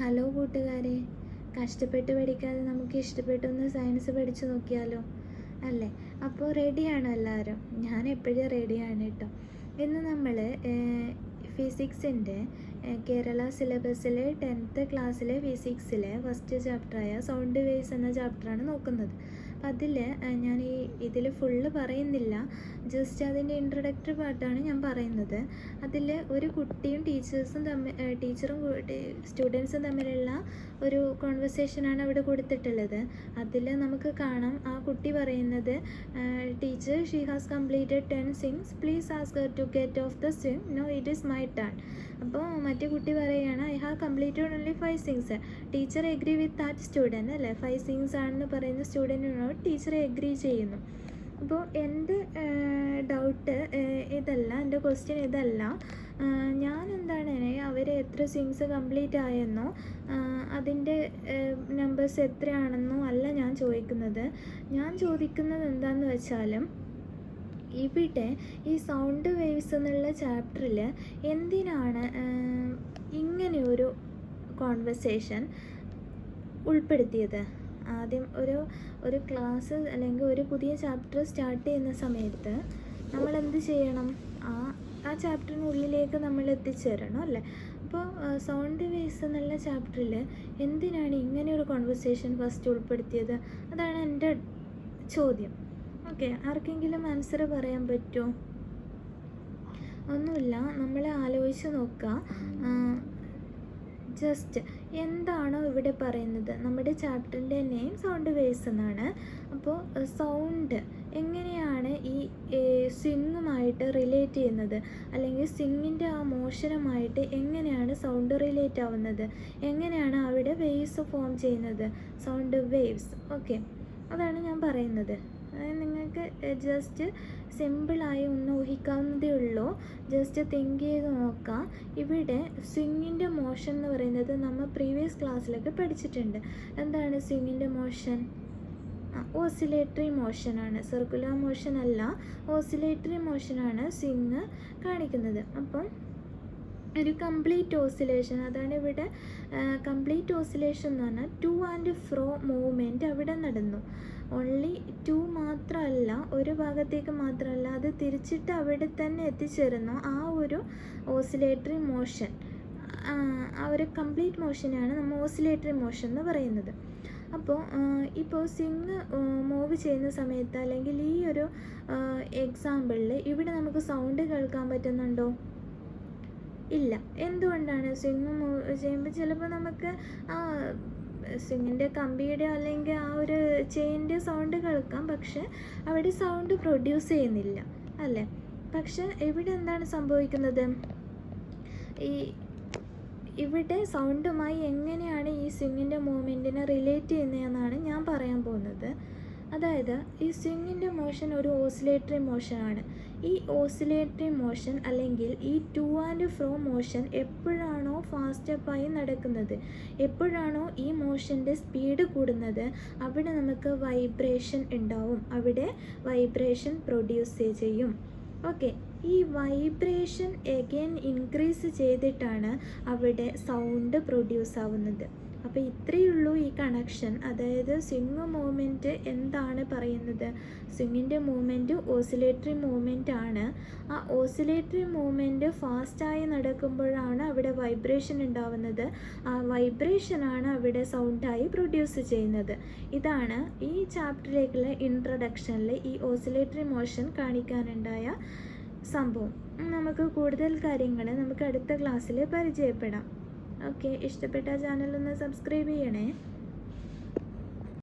Hello കൂട്ടുകാരെ, കഷ്ടപ്പെട്ട് പഠിക്കാതെ നമുക്ക് ഇഷ്ടപ്പെട്ടൊന്ന് സയൻസ് പഠിച്ചു നോക്കിയാലോ അല്ലേ? അപ്പോൾ റെഡിയാണോ എല്ലാവരും? ഞാൻ എപ്പോഴും റെഡിയാണ് കേട്ടോ. ഇന്ന് നമ്മൾ ഫിസിക്സിൻ്റെ കേരള സിലബസിലെ 10th ക്ലാസ്സിലെ ഫിസിക്സിലെ ഫസ്റ്റ് ചാപ്റ്ററായ സൗണ്ട് വേവ്സ് എന്ന ചാപ്റ്ററാണ് നോക്കുന്നത്. അപ്പം അതിൽ ഞാൻ ഇതിൽ ഫുള്ള് പറയുന്നില്ല, ജസ്റ്റ് അതിൻ്റെ ഇൻട്രൊഡക്ടറി പാർട്ടാണ് ഞാൻ പറയുന്നത്. അതിൽ ഒരു കുട്ടിയും ടീച്ചറും സ്റ്റുഡൻസും തമ്മിലുള്ള ഒരു കോൺവെർസേഷനാണ് അവിടെ കൊടുത്തിട്ടുള്ളത്. അതിൽ നമുക്ക് കാണാം ആ കുട്ടി പറയുന്നത്, teacher she has completed 10 swings, please ask her to get off the swing, no it is my turn. അപ്പോൾ മറ്റേ കുട്ടി പറയുകയാണ്, I have completed only 5 swings. Teacher agree with that student അല്ലേ, 5 സിങ്സ് ആണെന്ന് പറയുന്ന സ്റ്റുഡൻറ്റിനോട് ടീച്ചർ എഗ്രി ചെയ്യുന്നു. അപ്പോൾ എൻ്റെ ഡൗട്ട് ഇതല്ല, എൻ്റെ ക്വസ്റ്റ്യൻ ഇതല്ല. ഞാൻ എന്താണ് അവർ എത്ര സിങ്സ് കംപ്ലീറ്റ് ആയെന്നോ അതിൻ്റെ നമ്പേഴ്സ് എത്രയാണെന്നോ അല്ല ഞാൻ ചോദിക്കുന്നത്. ഞാൻ ചോദിക്കുന്നത് എന്താണെന്ന് വെച്ചാലും, ഇവിടെ ഈ സൗണ്ട് വേവ്സ് എന്നുള്ള ചാപ്റ്ററിൽ എന്തിനാണ് ഇങ്ങനെയൊരു കോൺവെർസേഷൻ ഉൾപ്പെടുത്തിയത്? ആദ്യം ഒരു ക്ലാസ് അല്ലെങ്കിൽ ഒരു പുതിയ ചാപ്റ്റർ സ്റ്റാർട്ട് ചെയ്യുന്ന സമയത്ത് നമ്മൾ എന്ത് ചെയ്യണം? ആ ചാപ്റ്ററിനുള്ളിലേക്ക് നമ്മൾ എത്തിച്ചേരണം അല്ലേ? അപ്പോൾ സൗണ്ട് വേവ്സ് എന്നുള്ള ചാപ്റ്ററിൽ എന്തിനാണ് ഇങ്ങനെയൊരു കോൺവെർസേഷൻ ഫസ്റ്റ് ഉൾപ്പെടുത്തിയത്? അതാണ് എൻ്റെ ചോദ്യം. ഓക്കെ, ആർക്കെങ്കിലും ആൻസർ പറയാൻ പറ്റുമോ? ഒന്നുമില്ല, നമ്മൾ ആലോചിച്ച് നോക്കുക. ജസ്റ്റ് എന്താണോ ഇവിടെ പറയുന്നത്, നമ്മുടെ ചാപ്റ്ററിൻ്റെ നെയിം സൗണ്ട് വേവ്സ് എന്നാണ്. അപ്പോൾ സൗണ്ട് എങ്ങനെയാണ് ഈ സ്വിങ്ങുമായിട്ട് റിലേറ്റ് ചെയ്യുന്നത്, അല്ലെങ്കിൽ സ്വിങ്ങിൻ്റെ ആ മോഷനുമായിട്ട് എങ്ങനെയാണ് സൗണ്ട് റിലേറ്റ് ആവുന്നത്, എങ്ങനെയാണ് അവിടെ വേവ്സ് ഫോം ചെയ്യുന്നത്, സൗണ്ട് വേവ്സ്. ഓക്കെ, അതാണ് ഞാൻ പറയുന്നത്. നിങ്ങൾക്ക് ജസ്റ്റ് സിമ്പിളായി ഒന്ന് ഊഹിക്കാവുന്നതേ ഉള്ളൂ. ജസ്റ്റ് തിങ്ക് ചെയ്ത് നോക്കാം. ഇവിടെ സ്വിങ്ങിൻ്റെ മോഷൻ എന്ന് പറയുന്നത് നമ്മൾ പ്രീവിയസ് ക്ലാസ്സിലൊക്കെ പഠിച്ചിട്ടുണ്ട്. എന്താണ് സ്വിങ്ങിൻ്റെ മോഷൻ? ഓസിലേറ്ററി മോഷനാണ്, സർക്കുലർ മോഷൻ അല്ല, ഓസിലേറ്ററി മോഷനാണ് സ്വിങ് കാണിക്കുന്നത്. അപ്പം ഒരു കംപ്ലീറ്റ് ഓസിലേഷൻ, അതാണ് ഇവിടെ കംപ്ലീറ്റ് ഓസിലേഷൻ എന്ന് പറഞ്ഞാൽ ടു ആൻഡ് ഫ്രോ മൂവ്മെൻറ്റ് അവിടെ നടന്നു. ഓൺലി ടു മാത്രമല്ല, ഒരു ഭാഗത്തേക്ക് മാത്രമല്ല, അത് തിരിച്ചിട്ട് അവിടെ തന്നെ എത്തിച്ചേരുന്നു. ആ ഒരു ഓസിലേറ്ററി മോഷൻ, ആ ഒരു കംപ്ലീറ്റ് മോഷനാണ് നമ്മൾ ഓസിലേറ്ററി മോഷൻ എന്ന് പറയുന്നത്. ഇപ്പോൾ സ്വിങ് മൂവ് ചെയ്യുന്ന സമയത്ത്, അല്ലെങ്കിൽ ഈ ഒരു എക്സാമ്പിളിൽ ഇവിടെ നമുക്ക് സൗണ്ട് കേൾക്കാൻ പറ്റുന്നുണ്ടോ? ഇല്ല. എന്തുകൊണ്ടാണ്? സ്വിങ് മൂവ് ചെയ്യുമ്പോൾ ചിലപ്പോൾ നമുക്ക് ആ സ്വിങ്ങിൻ്റെ കമ്പിയുടെ അല്ലെങ്കിൽ ആ ഒരു ചെയിൻ്റെ സൗണ്ട് കേൾക്കാം, പക്ഷെ അവിടെ സൗണ്ട് പ്രൊഡ്യൂസ് ചെയ്യുന്നില്ല അല്ലേ? പക്ഷെ ഇവിടെ എന്താണ് സംഭവിക്കുന്നത്? ഇവിടെ സൗണ്ടുമായി എങ്ങനെയാണ് ഈ സ്വിങ്ങിൻ്റെ മൂവ്മെൻറ്റിനെ റിലേറ്റ് ചെയ്യുന്നതെന്നാണ് ഞാൻ പറയാൻ പോകുന്നത്. അതായത് ഈ സ്വിങ്ങിൻ്റെ മോഷൻ ഒരു ഓസിലേറ്ററി മോഷനാണ്. ഈ ഓസിലേറ്ററി മോഷൻ അല്ലെങ്കിൽ ഈ ടു ആൻഡ് ഫ്രോ മോഷൻ എപ്പോഴാണോ ഫാസ്റ്റപ്പായി നടക്കുന്നത്, എപ്പോഴാണോ ഈ മോഷൻ്റെ സ്പീഡ് കൂടുന്നത്, അവിടെ നമുക്ക് വൈബ്രേഷൻ ഉണ്ടാവും, അവിടെ വൈബ്രേഷൻ പ്രൊഡ്യൂസ് ചെയ്യും. ഓക്കെ, ഈ വൈബ്രേഷൻ എഗെയിൻ ഇൻക്രീസ് ചെയ്തിട്ടാണ് അവിടെ സൗണ്ട് പ്രൊഡ്യൂസ് ആവുന്നത്. അപ്പോൾ ഇത്രയേ ഉള്ളൂ ഈ കണക്ഷൻ. അതായത് സ്വിങ് മൂവ്മെൻറ്റ് എന്താണ് പറയുന്നത്? സ്വിങ്ങിൻ്റെ മൂവ്മെൻറ്റ് ഓസിലേറ്ററി മൂവ്മെൻറ്റ് ആണ്. ആ ഓസിലേറ്ററി മൂവ്മെൻറ്റ് ഫാസ്റ്റായി നടക്കുമ്പോഴാണ് അവിടെ വൈബ്രേഷൻ ഉണ്ടാവുന്നത്. ആ വൈബ്രേഷനാണ് അവിടെ സൗണ്ടായി പ്രൊഡ്യൂസ് ചെയ്യുന്നത്. ഇതാണ് ഈ ചാപ്റ്ററിലേക്കുള്ള ഇൻട്രൊഡക്ഷനിൽ ഈ ഓസിലേറ്ററി മോഷൻ കാണിക്കാനുണ്ടായ സംഭവം. നമുക്ക് കൂടുതൽ കാര്യങ്ങൾ നമുക്ക് അടുത്ത ക്ലാസ്സിൽ പരിചയപ്പെടാം. ഓക്കെ, ഇഷ്ടപ്പെട്ട ചാനലൊന്ന് സബ്സ്ക്രൈബ് ചെയ്യണേ.